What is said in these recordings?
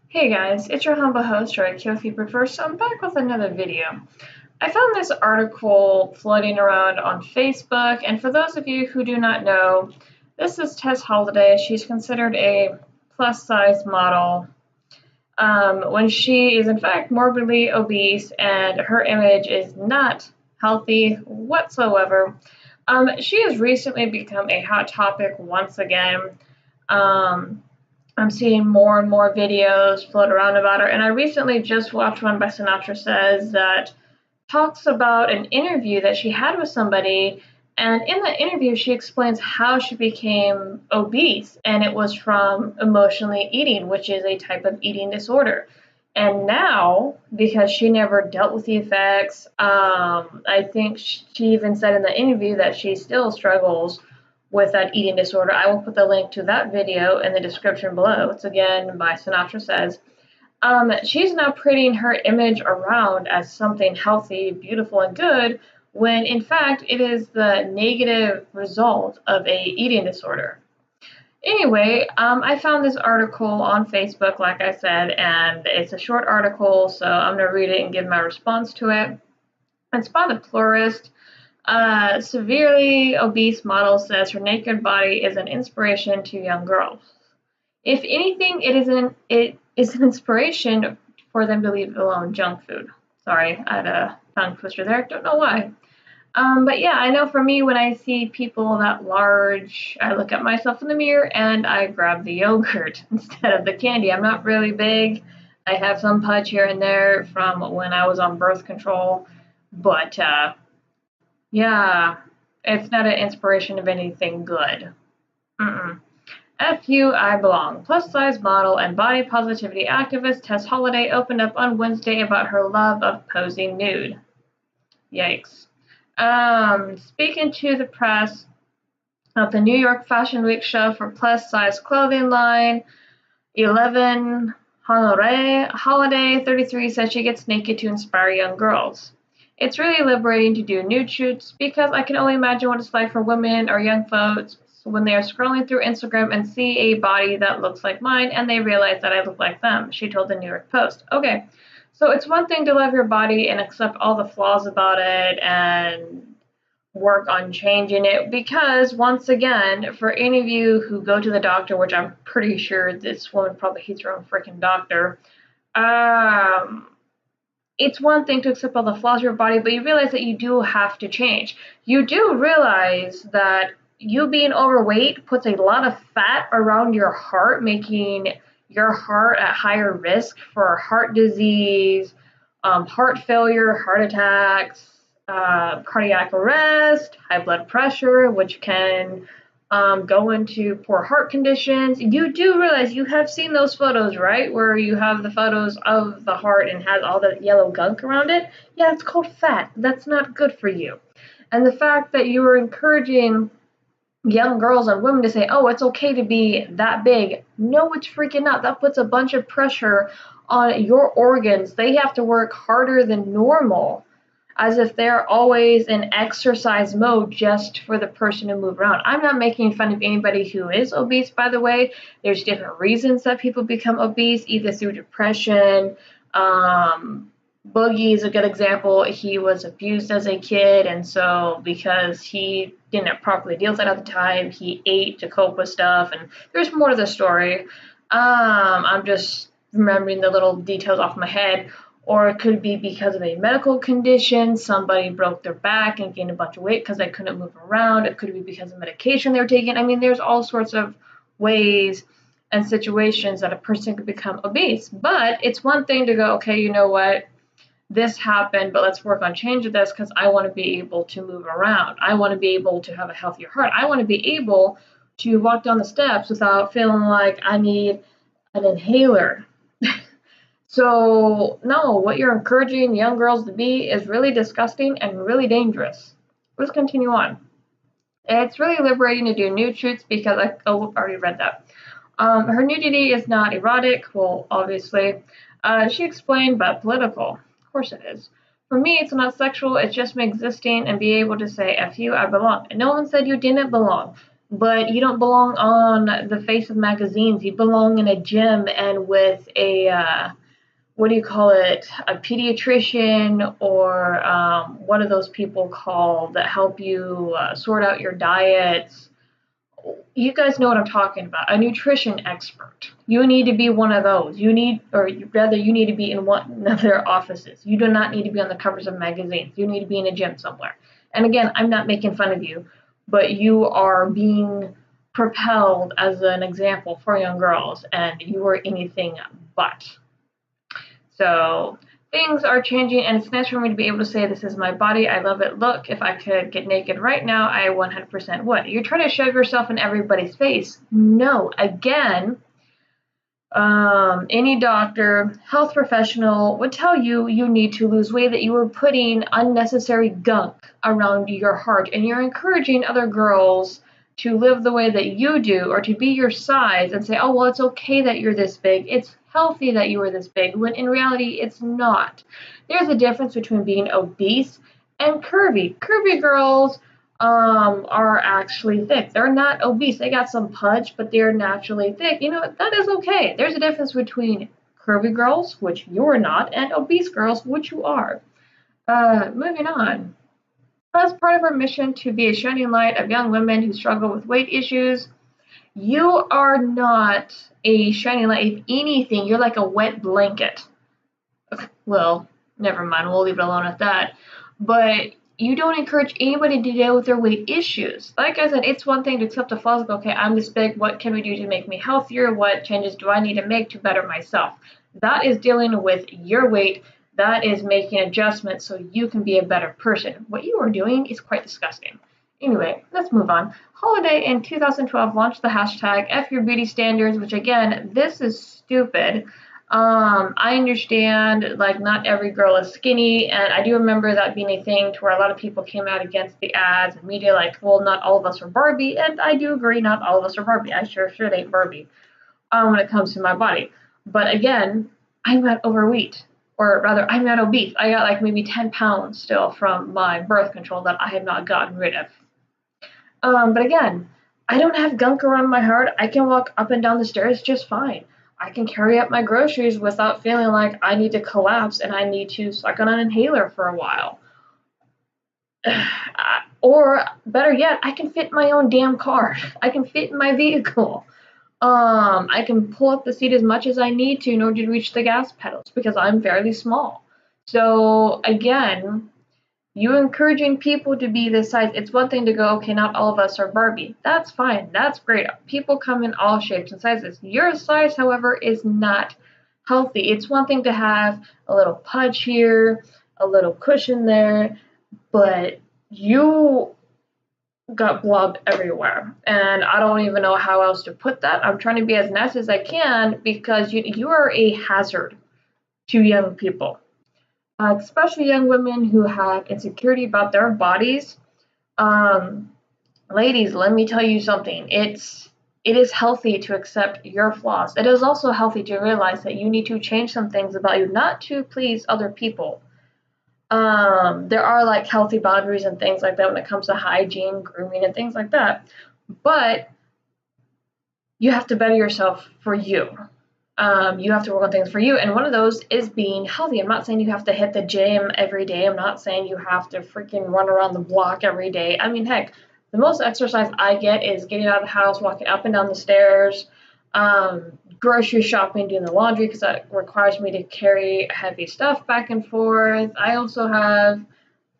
Hey guys, it's your humble host, Roy if you prefer, so I'm back with another video. I found this article floating around on Facebook, and for those of you who do not know, this is Tess Holliday. She's considered a plus-size model when she is in fact morbidly obese, and her image is not healthy whatsoever. She has recently become a hot topic once again. I'm seeing more and more videos float around about her, and I recently just watched one by Sinatra Says that talks about an interview that she had with somebody, and in that interview she explains how she became obese, and it was from emotionally eating, which is a type of eating disorder. And now, because she never dealt with the effects, I think she even said in the interview that she still struggles with that eating disorder. I will put the link to that video in the description below. It's again by Sinatra Says. She's now parading her image around as something healthy, beautiful, and good, when in fact it is the negative result of a eating disorder. Anyway, I found this article on Facebook, like I said, and it's a short article, so I'm going to read it and give my response to it. It's by the plurist. Severely obese model says her naked body is an inspiration to young girls. If anything, it is an inspiration for them to leave alone junk food. Sorry, I had a tongue twister there. Don't know why. But yeah, I know for me, when I see people that large, I look at myself in the mirror and I grab the yogurt instead of the candy. I'm not really big. I have some pudge here and there from when I was on birth control, but yeah, it's not an inspiration of anything good. Mm-mm. F you, I belong. Plus size model and body positivity activist Tess Holliday opened up on Wednesday about her love of posing nude. Yikes. Speaking to the press at the New York Fashion Week show for plus size clothing line, 11 Holiday 33 said she gets naked to inspire young girls. It's really liberating to do nude shoots because I can only imagine what it's like for women or young folks when they are scrolling through Instagram and see a body that looks like mine and they realize that I look like them, she told the New York Post. Okay, so it's one thing to love your body and accept all the flaws about it and work on changing it, because once again, for any of you who go to the doctor, which I'm pretty sure this woman probably hates her own freaking doctor, it's one thing to accept all the flaws of your body, but you realize that you do have to change. You do realize that you being overweight puts a lot of fat around your heart, making your heart at higher risk for heart disease, heart failure, heart attacks, cardiac arrest, high blood pressure, which can go into poor heart conditions. You do realize you have seen those photos, right? Where you have the photos of the heart and has all the yellow gunk around it. Yeah, it's called fat. That's not good for you. And the fact that you are encouraging young girls and women to say, oh, it's okay to be that big. No, it's freaking not. That puts a bunch of pressure on your organs. They have to work harder than normal, as if they're always in exercise mode just for the person to move around. I'm not making fun of anybody who is obese, by the way. There's different reasons that people become obese, either through depression. Boogie is a good example. He was abused as a kid, and so because he didn't properly deal with it at the time, he ate to cope with stuff, and there's more to the story. I'm just remembering the little details off my head. Or it could be because of a medical condition. Somebody broke their back and gained a bunch of weight because they couldn't move around. It could be because of medication they were taking. I mean, there's all sorts of ways and situations that a person could become obese. But it's one thing to go, okay, you know what? This happened, but let's work on changing this because I want to be able to move around. I want to be able to have a healthier heart. I want to be able to walk down the steps without feeling like I need an inhaler. So, no, what you're encouraging young girls to be is really disgusting and really dangerous. Let's continue on. It's really liberating to do nude shoots because I already read that. Her nudity is not erotic, well, obviously. She explained, but political. Of course it is. For me, it's not sexual, it's just me existing and be able to say, F you, I belong. And no one said you didn't belong. but you don't belong on the face of magazines. You belong in a gym and with a what do you call it? A pediatrician or what are those people called that help you sort out your diets? You guys know what I'm talking about. A nutrition expert. You need to be one of those. You need, or rather, you need to be in one of their offices. You do not need to be on the covers of magazines. You need to be in a gym somewhere. And again, I'm not making fun of you, but you are being propelled as an example for young girls, and you are anything but. So things are changing, and it's nice for me to be able to say, this is my body. I love it. Look, if I could get naked right now, I 100% would. You're trying to shove yourself in everybody's face. No, again, any doctor, health professional would tell you you need to lose weight, that you are putting unnecessary gunk around your heart, and you're encouraging other girls to live the way that you do or to be your size and say, oh, well, it's okay that you're this big. It's healthy that you are this big, when in reality, it's not. There's a difference between being obese and curvy. Curvy girls are actually thick. They're not obese. They got some punch, but they're naturally thick. You know, that is okay. There's a difference between curvy girls, which you're not, and obese girls, which you are. Moving on. As part of our mission to be a shining light of young women who struggle with weight issues, you are not a shining light. If anything, you're like a wet blanket. Well, never mind. We'll leave it alone at that. But you don't encourage anybody to deal with their weight issues. Like I said, it's one thing to accept the flaws. Okay, I'm this big. What can we do to make me healthier? What changes do I need to make to better myself? That is dealing with your weight. That is making adjustments so you can be a better person. What you are doing is quite disgusting. Anyway, let's move on. Holliday in 2012 launched the hashtag F Your Beauty Standards, which again, this is stupid. I understand, like, not every girl is skinny, and I do remember that being a thing to where a lot of people came out against the ads and media, like, well, not all of us are Barbie, and I do agree, not all of us are Barbie. I sure ain't Barbie when it comes to my body. But again, I'm not overweight, or rather, I'm not obese. I got like maybe 10 pounds still from my birth control that I have not gotten rid of. But again, I don't have gunk around my heart. I can walk up and down the stairs just fine. I can carry up my groceries without feeling like I need to collapse and I need to suck on an inhaler for a while. Or better yet, I can fit in my own damn car. I can fit in my vehicle. I can pull up the seat as much as I need to in order to reach the gas pedals because I'm fairly small. So again, you encouraging people to be this size. It's one thing to go, okay, not all of us are Barbie. That's fine. That's great. People come in all shapes and sizes. Your size, however, is not healthy. It's one thing to have a little pudge here, a little cushion there, but you got blob everywhere. And I don't even know how else to put that. I'm trying to be as nice as I can because you are a hazard to young people. Especially young women who have insecurity about their bodies. Ladies, let me tell you something. It is healthy to accept your flaws. It is also healthy to realize that you need to change some things about you, not to please other people. There are like healthy boundaries and things like that when it comes to hygiene, grooming, and things like that. But you have to better yourself for you. You have to work on things for you, and one of those is being healthy. I'm not saying you have to hit the gym every day. I'm not saying you have to freaking run around the block every day. I mean, heck, the most exercise I get is getting out of the house, walking up and down the stairs, grocery shopping, doing the laundry, because that requires me to carry heavy stuff back and forth. I also have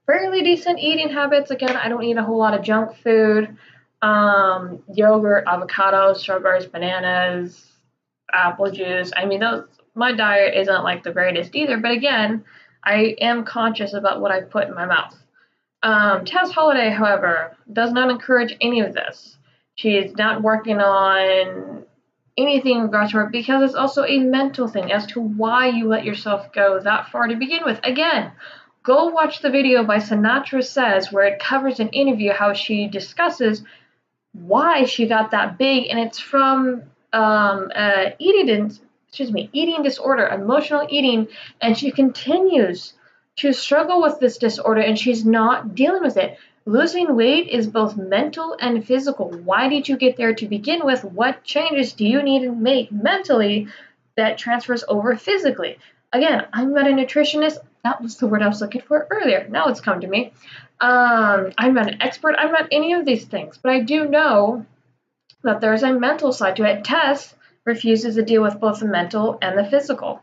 fairly decent eating habits. Again, I don't eat a whole lot of junk food. Yogurt, avocados, strawberries, bananas, apple juice. I mean, my diet isn't like the greatest either, but again, I am conscious about what I put in my mouth. Tess Holliday, however, does not encourage any of this. She's not working on anything in regards to her because it's also a mental thing as to why you let yourself go that far to begin with. Again, go watch the video by Sinatra Says where it covers an interview how she discusses why she got that big, and it's from eating disorder, emotional eating, and she continues to struggle with this disorder, and she's not dealing with it. Losing weight is both mental and physical. Why did you get there to begin with? What changes do you need to make mentally that transfers over physically? Again, I'm not a nutritionist. That was the word I was looking for earlier. Now it's come to me. I'm not an expert. I'm not any of these things, but I do know that there's a mental side to it. Tess refuses to deal with both the mental and the physical.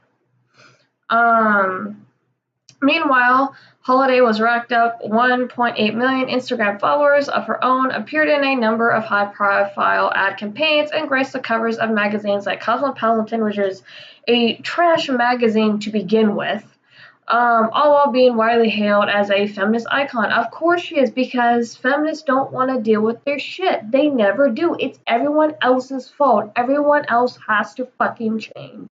Meanwhile, Holliday was racked up 1.8 million Instagram followers of her own, appeared in a number of high-profile ad campaigns, and graced the covers of magazines like Cosmopolitan, which is a trash magazine to begin with, all while being widely hailed as a feminist icon. Of course she is, because feminists don't want to deal with their shit. They never do. It's everyone else's fault. Everyone else has to fucking change.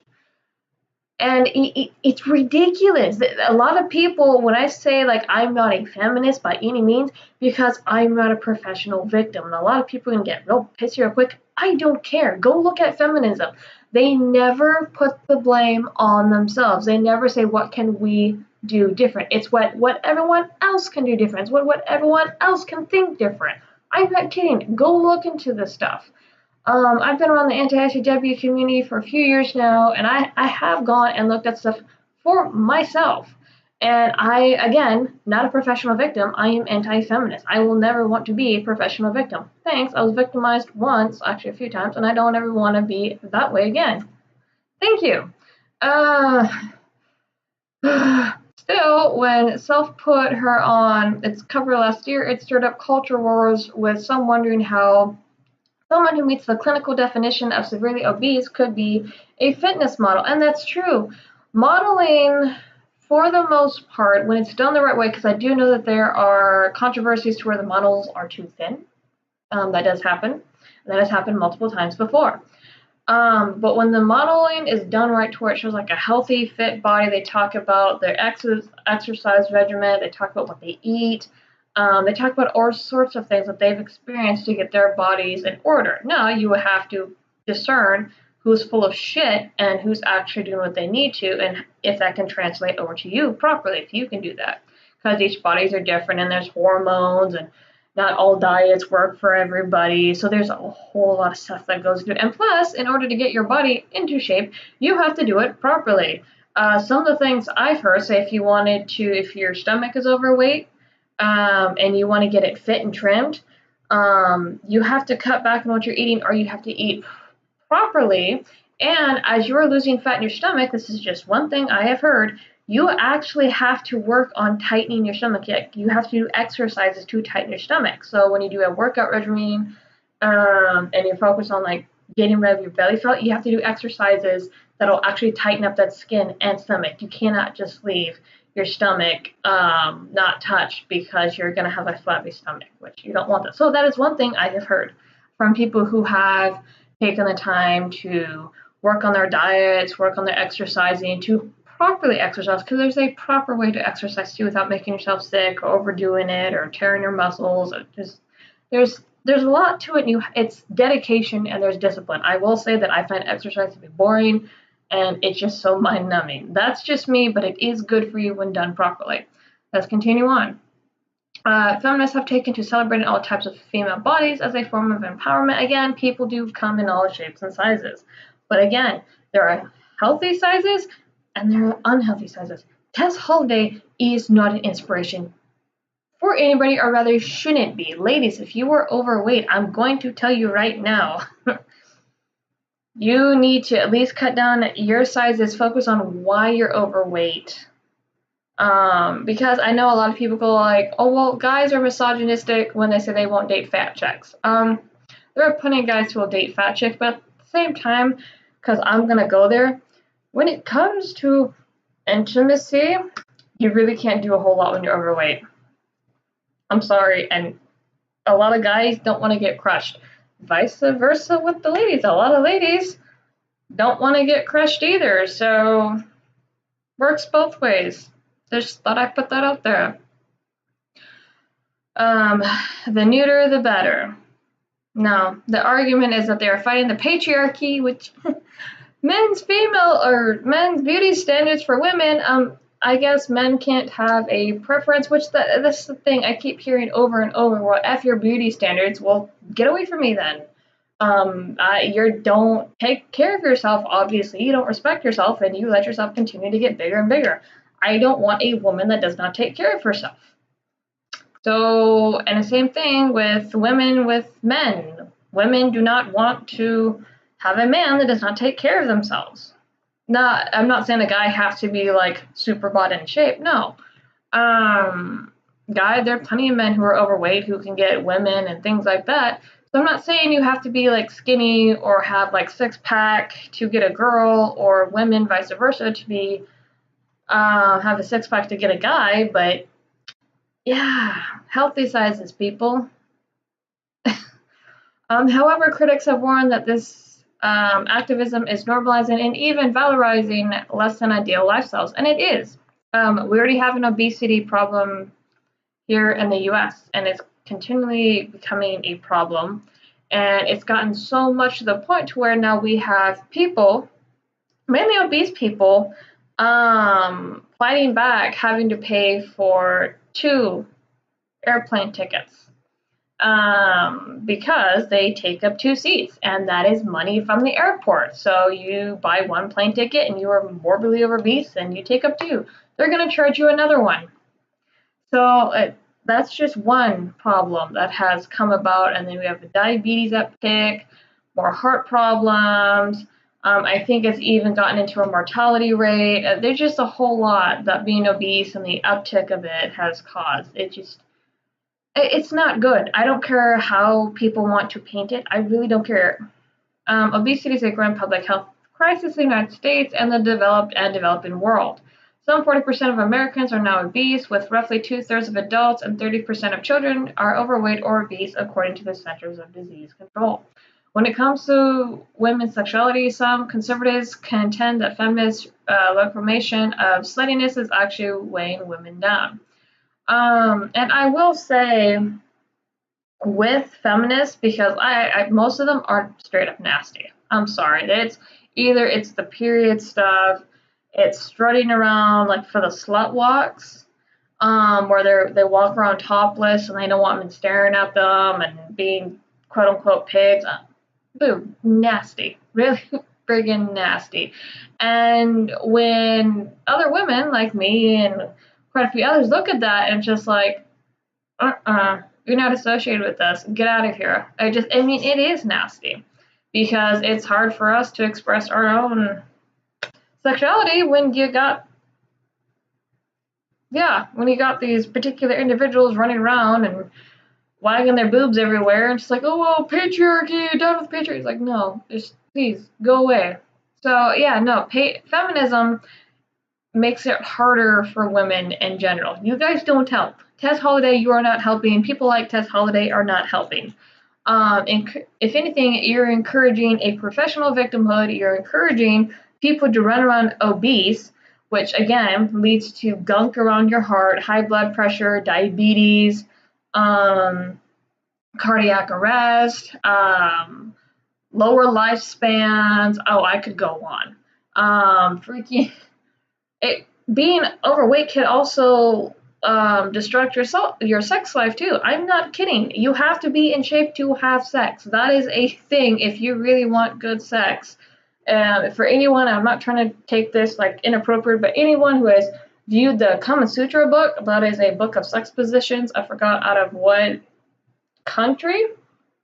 And it's ridiculous. A lot of people, when I say like I'm not a feminist by any means, because I'm not a professional victim, and a lot of people can get real pissy real quick. I don't care. Go look at feminism. They never put the blame on themselves. They never say what can we do different. It's what everyone else can do different. It's what everyone else can think different. I'm not kidding. Go look into this stuff. I've been around the anti-ICW community for a few years now, and I have gone and looked at stuff for myself. And I, again, not a professional victim, I am anti-feminist. I will never want to be a professional victim. Thanks, I was victimized once, actually a few times, and I don't ever want to be that way again. Thank you. Still, when Self put her on its cover last year, it stirred up culture wars, with some wondering how someone who meets the clinical definition of severely obese could be a fitness model. And that's true. Modeling, for the most part, when it's done the right way, because I do know that there are controversies to where the models are too thin. That does happen. That has happened multiple times before. But when the modeling is done right to where it shows like a healthy, fit body, they talk about their exercise regimen, they talk about what they eat. They talk about all sorts of things that they've experienced to get their bodies in order. Now, you will have to discern who's full of shit and who's actually doing what they need to, and if that can translate over to you properly, if you can do that. Because each bodies are different, and there's hormones, and not all diets work for everybody. So there's a whole lot of stuff that goes into it. And plus, in order to get your body into shape, you have to do it properly. Some of the things I've heard, say if your stomach is overweight, and you want to get it fit and trimmed, you have to cut back on what you're eating, or you have to eat properly. And as you're losing fat in your stomach, this is just one thing I have heard, you actually have to work on tightening your stomach. You have to do exercises to tighten your stomach. So when you do a workout regimen, and you focus on like getting rid of your belly fat, you have to do exercises that'll actually tighten up that skin and stomach. You cannot just leave your stomach not touched, because you're going to have a flabby stomach, which you don't want that. So that is one thing I have heard from people who have taken the time to work on their diets, work on their exercising, to properly exercise, because there's a proper way to exercise too without making yourself sick or overdoing it or tearing your muscles. There's a lot to it. It's dedication and there's discipline. I will say that I find exercise to be boring, and it's just so mind-numbing. That's just me, but it is good for you when done properly. Let's continue on. Feminists have taken to celebrating all types of female bodies as a form of empowerment. Again, people do come in all shapes and sizes. But again, there are healthy sizes and there are unhealthy sizes. Tess Holliday is not an inspiration for anybody, or rather shouldn't be. Ladies, if you are overweight, I'm going to tell you right now, you need to at least cut down your sizes, focus on why you're overweight. Because I know a lot of people go like, oh, well, guys are misogynistic when they say they won't date fat chicks. There are plenty of guys who will date fat chicks, but at the same time, because I'm going to go there, when it comes to intimacy, you really can't do a whole lot when you're overweight. I'm sorry, and a lot of guys don't want to get crushed. Vice versa with the ladies. A lot of ladies don't want to get crushed either, so works both ways. Just thought I'd put that out there. The neuter, the better. No, the argument is that they are fighting the patriarchy, which men's beauty standards for women. I guess men can't have a preference, which this is the thing I keep hearing over and over. Well, F your beauty standards. Well, get away from me then. You don't take care of yourself, obviously. You don't respect yourself, and you let yourself continue to get bigger and bigger. I don't want a woman that does not take care of herself. So, and the same thing with women with men. Women do not want to have a man that does not take care of themselves. I'm not saying a guy has to be like super bod in shape. No. There are plenty of men who are overweight who can get women and things like that. So I'm not saying you have to be like skinny or have like six pack to get a girl, or women vice versa to be have a six pack to get a guy. But yeah, healthy sizes, people. However, critics have warned that this activism is normalizing and even valorizing less than ideal lifestyles, and it is. We already have an obesity problem here in the US, and it's continually becoming a problem. And it's gotten so much to the point to where now we have people, mainly obese people, fighting back, having to pay for 2 airplane tickets because they take up 2 seats, and that is money from the airport. So you buy 1 plane ticket and you are morbidly obese and you take up 2. They're going to charge you another one. So that's just one problem that has come about. And then we have the diabetes uptick, more heart problems. I think it's even gotten into a mortality rate. There's just a whole lot that being obese and the uptick of it has caused. It's not good. I don't care how people want to paint it. I really don't care. Obesity is a growing public health crisis in the United States and the developed and developing world. Some 40% of Americans are now obese, with roughly 2/3 of adults and 30% of children are overweight or obese, according to the Centers of Disease Control. When it comes to women's sexuality, some conservatives contend that feminist reclamation of sluttiness is actually weighing women down. And I will say, with feminists, because most of them are straight up nasty. I'm sorry. It's the period stuff. It's strutting around like for the slut walks, where they walk around topless and they don't want men staring at them and being quote unquote pigs. Boo, nasty, really friggin' nasty. And when other women like me and quite a few others look at that and just like, you're not associated with us. Get out of here. It is nasty because it's hard for us to express our own sexuality when you got these particular individuals running around and wagging their boobs everywhere and just like, oh, well, patriarchy, done with patriarchy. It's like, no, just please go away. So yeah, no, feminism makes it harder for women in general. You guys don't help. Tess Holliday, you are not helping. People like Tess Holliday are not helping. If anything, you're encouraging a professional victimhood. You're encouraging people to run around obese, which again leads to gunk around your heart, high blood pressure, diabetes, cardiac arrest, lower lifespans. Oh, I could go on. Being overweight can also destruct your sex life too. I'm not kidding. You have to be in shape to have sex. That is a thing if you really want good sex. For anyone, I'm not trying to take this like inappropriate, but anyone who has viewed the Kama Sutra book, that is a book of sex positions. I forgot out of what country.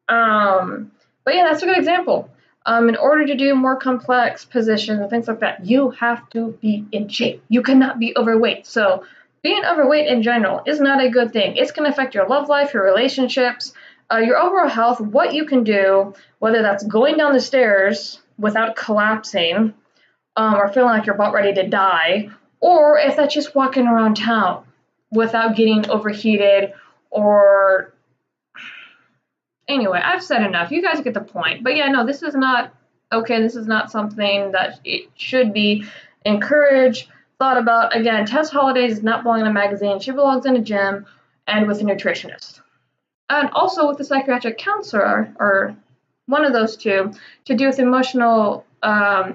But yeah, that's a good example. In order to do more complex positions and things like that, you have to be in shape. You cannot be overweight. So being overweight in general is not a good thing. It's going to affect your love life, your relationships, your overall health, what you can do, whether that's going down the stairs without collapsing or feeling like you're about ready to die, or if that's just walking around town without getting overheated or... Anyway, I've said enough. You guys get the point. But yeah, no, this is not okay. This is not something that it should be encouraged, thought about. Again, Tess Holliday does not belong in a magazine. She belongs in a gym and with a nutritionist. And also with a psychiatric counselor, or one of those two, to do with emotional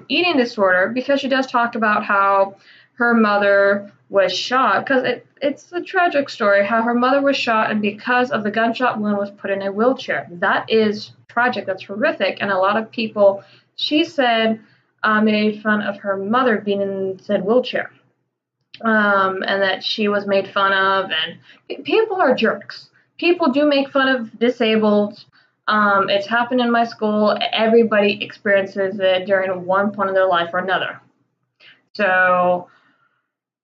eating disorder, because she does talk about how her mother was shot, because it's a tragic story how her mother was shot, and because of the gunshot wound was put in a wheelchair. That is tragic. That's horrific. And a lot of people, she said, made fun of her mother being in said wheelchair, and that she was made fun of. And people are jerks. People do make fun of disabled. It's happened in my school. Everybody experiences it during one point of their life or another. So,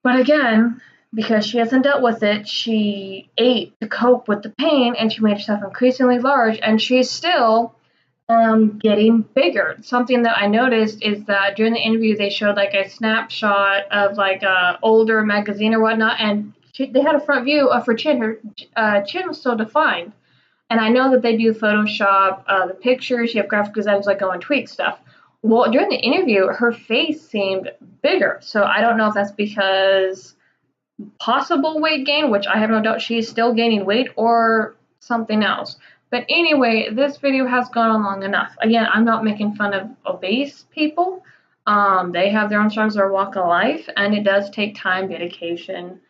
but again, because she hasn't dealt with it, she ate to cope with the pain, and she made herself increasingly large, and she's still getting bigger. Something that I noticed is that during the interview, they showed like a snapshot of like a older magazine or whatnot, and they had a front view of her chin. Her chin was so defined. And I know that they do Photoshop the pictures. You have graphic designers like go and tweak stuff. Well, during the interview, her face seemed bigger. So I don't know if that's because possible weight gain, which I have no doubt she's still gaining weight, or something else. But anyway, this video has gone on long enough. Again, I'm not making fun of obese people. They have their own struggles, their walk of life, and it does take time, dedication,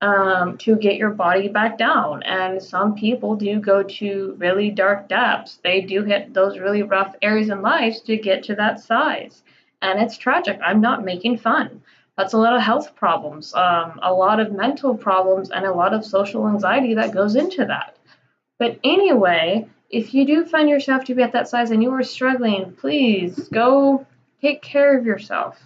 to get your body back down. And some people do go to really dark depths. They do hit those really rough areas in life to get to that size. And it's tragic. I'm not making fun. That's a lot of health problems, a lot of mental problems, and a lot of social anxiety that goes into that. But anyway, if you do find yourself to be at that size and you are struggling, please go take care of yourself.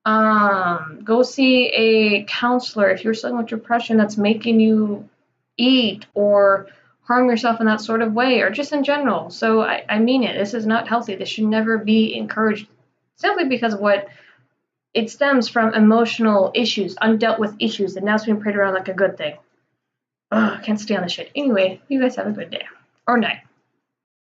Go see a counselor if you're struggling with depression that's making you eat or harm yourself in that sort of way, or just in general. So I mean it. This is not healthy. This should never be encouraged, simply because of what it stems from: emotional issues, undealt with issues, and now it's being prayed around like a good thing. Ugh, I can't stand this shit. Anyway, you guys have a good day or night.